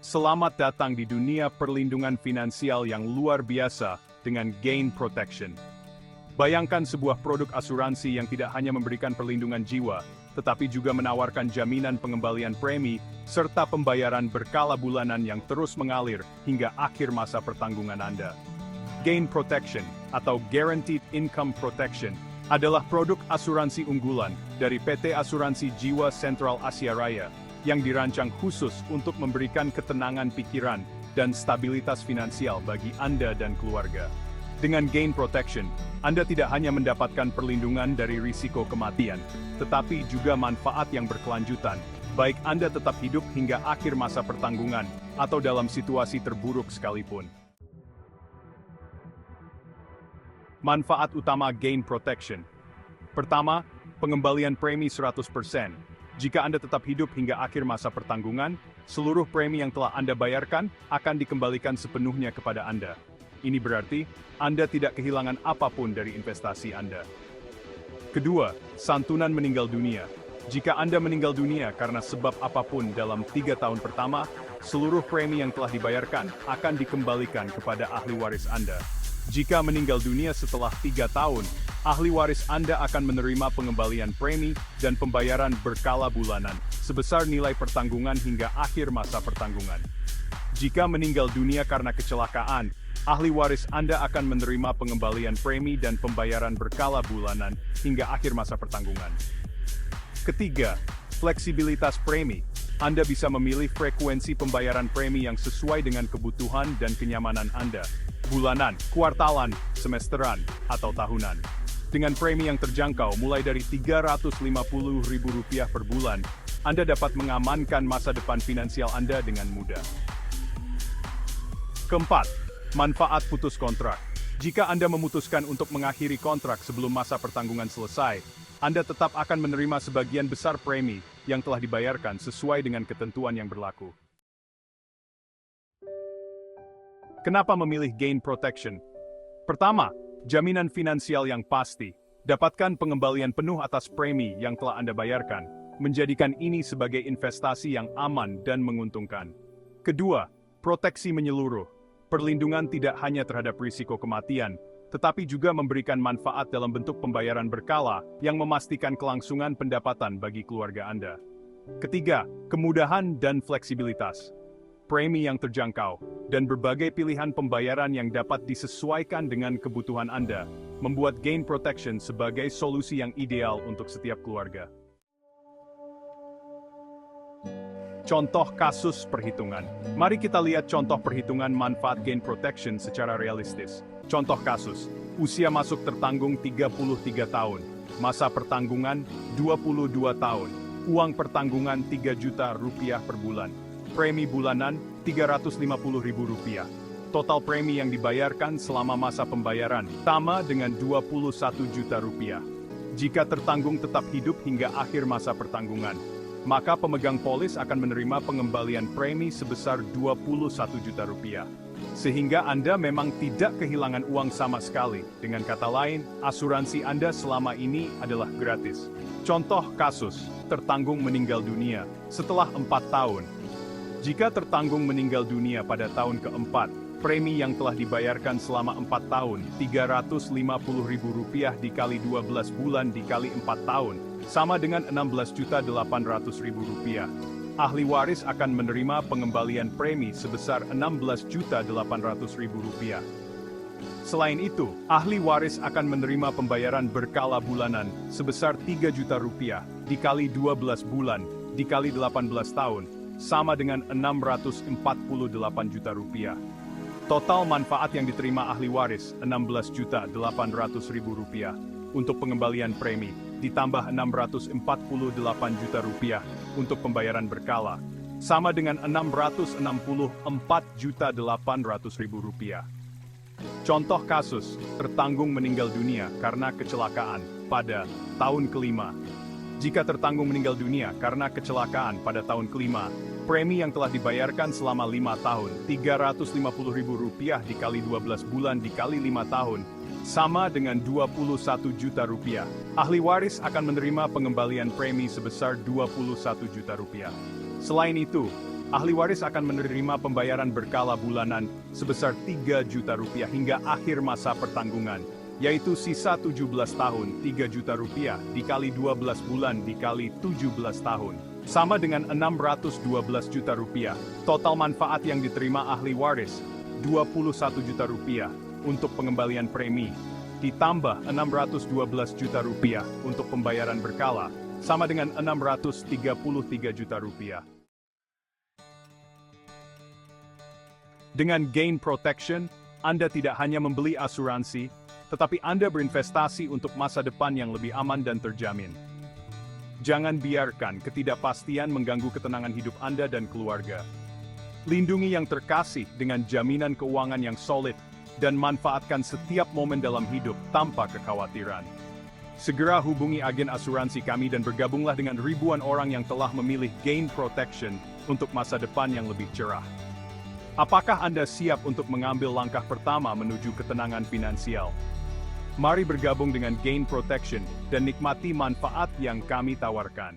Selamat datang di dunia perlindungan finansial yang luar biasa dengan Gain Protection. Bayangkan sebuah produk asuransi yang tidak hanya memberikan perlindungan jiwa, tetapi juga menawarkan jaminan pengembalian premi, serta pembayaran berkala bulanan yang terus mengalir hingga akhir masa pertanggungan Anda. Gain Protection, atau Guaranteed Income Protection, adalah produk asuransi unggulan dari PT Asuransi Jiwa Sentral Asia Raya, yang dirancang khusus untuk memberikan ketenangan pikiran dan stabilitas finansial bagi Anda dan keluarga. Dengan Gain Protection, Anda tidak hanya mendapatkan perlindungan dari risiko kematian, tetapi juga manfaat yang berkelanjutan, baik Anda tetap hidup hingga akhir masa pertanggungan, atau dalam situasi terburuk sekalipun. Manfaat utama Gain Protection. Pertama, pengembalian premi 100%. Jika Anda tetap hidup hingga akhir masa pertanggungan, seluruh premi yang telah Anda bayarkan akan dikembalikan sepenuhnya kepada Anda. Ini berarti, Anda tidak kehilangan apapun dari investasi Anda. Kedua, santunan meninggal dunia. Jika Anda meninggal dunia karena sebab apapun dalam 3 tahun pertama, seluruh premi yang telah dibayarkan akan dikembalikan kepada ahli waris Anda. Jika meninggal dunia setelah 3 tahun, ahli waris Anda akan menerima pengembalian premi dan pembayaran berkala bulanan, sebesar nilai pertanggungan hingga akhir masa pertanggungan. Jika meninggal dunia karena kecelakaan, ahli waris Anda akan menerima pengembalian premi dan pembayaran berkala bulanan hingga akhir masa pertanggungan. Ketiga, fleksibilitas premi. Anda bisa memilih frekuensi pembayaran premi yang sesuai dengan kebutuhan dan kenyamanan Anda. Bulanan, kuartalan, semesteran, atau tahunan. Dengan premi yang terjangkau mulai dari Rp350.000 per bulan, Anda dapat mengamankan masa depan finansial Anda dengan mudah. Keempat, manfaat putus kontrak. Jika Anda memutuskan untuk mengakhiri kontrak sebelum masa pertanggungan selesai, Anda tetap akan menerima sebagian besar premi yang telah dibayarkan sesuai dengan ketentuan yang berlaku. Kenapa memilih Gain Protection? Pertama, jaminan finansial yang pasti. Dapatkan pengembalian penuh atas premi yang telah Anda bayarkan, menjadikan ini sebagai investasi yang aman dan menguntungkan. Kedua, proteksi menyeluruh. Perlindungan tidak hanya terhadap risiko kematian, tetapi juga memberikan manfaat dalam bentuk pembayaran berkala yang memastikan kelangsungan pendapatan bagi keluarga Anda. Ketiga, kemudahan dan fleksibilitas. Premi yang terjangkau, dan berbagai pilihan pembayaran yang dapat disesuaikan dengan kebutuhan Anda, membuat Gain Protection sebagai solusi yang ideal untuk setiap keluarga. Contoh kasus perhitungan. Mari kita lihat contoh perhitungan manfaat Gain Protection secara realistis. Contoh kasus, usia masuk tertanggung 33 tahun, masa pertanggungan 22 tahun, uang pertanggungan Rp3 juta per bulan. Premi bulanan Rp350.000. Total premi yang dibayarkan selama masa pembayaran sama dengan Rp21 juta. Jika tertanggung tetap hidup hingga akhir masa pertanggungan, maka pemegang polis akan menerima pengembalian premi sebesar Rp21 juta. Sehingga Anda memang tidak kehilangan uang sama sekali. Dengan kata lain, asuransi Anda selama ini adalah gratis. Contoh kasus, tertanggung meninggal dunia setelah 4 tahun. Jika tertanggung meninggal dunia pada tahun keempat, premi yang telah dibayarkan selama 4 tahun, Rp350.000 dikali 12 bulan dikali 4 tahun, sama dengan Rp16.800.000. Ahli waris akan menerima pengembalian premi sebesar Rp16.800.000. Selain itu, ahli waris akan menerima pembayaran berkala bulanan sebesar Rp3 juta dikali 12 bulan dikali 18 tahun, sama dengan Rp648 juta. Total manfaat yang diterima ahli waris Rp16.800.000 untuk pengembalian premi, ditambah Rp648 juta untuk pembayaran berkala, sama dengan Rp664.800.000. Contoh kasus, tertanggung meninggal dunia karena kecelakaan pada tahun kelima. Jika tertanggung meninggal dunia karena kecelakaan pada tahun kelima, premi yang telah dibayarkan selama 5 tahun, Rp350.000 dikali 12 bulan dikali 5 tahun, sama dengan Rp21 juta. Ahli waris akan menerima pengembalian premi sebesar Rp21 juta. Selain itu, Ahli waris akan menerima pembayaran berkala bulanan sebesar 3 juta rupiah hingga akhir masa pertanggungan, yaitu sisa 17 tahun 3 juta rupiah dikali 12 bulan dikali 17 tahun, sama dengan 612 juta rupiah. Total manfaat yang diterima ahli waris, 21 juta rupiah untuk pengembalian premi, ditambah 612 juta rupiah untuk pembayaran berkala, sama dengan 633 juta rupiah. Dengan Gain Protection, Anda tidak hanya membeli asuransi, tetapi Anda berinvestasi untuk masa depan yang lebih aman dan terjamin. Jangan biarkan ketidakpastian mengganggu ketenangan hidup Anda dan keluarga. Lindungi yang terkasih dengan jaminan keuangan yang solid, dan manfaatkan setiap momen dalam hidup tanpa kekhawatiran. Segera hubungi agen asuransi kami dan bergabunglah dengan ribuan orang yang telah memilih Gain Protection untuk masa depan yang lebih cerah. Apakah Anda siap untuk mengambil langkah pertama menuju ketenangan finansial? Mari bergabung dengan Gain Protection dan nikmati manfaat yang kami tawarkan.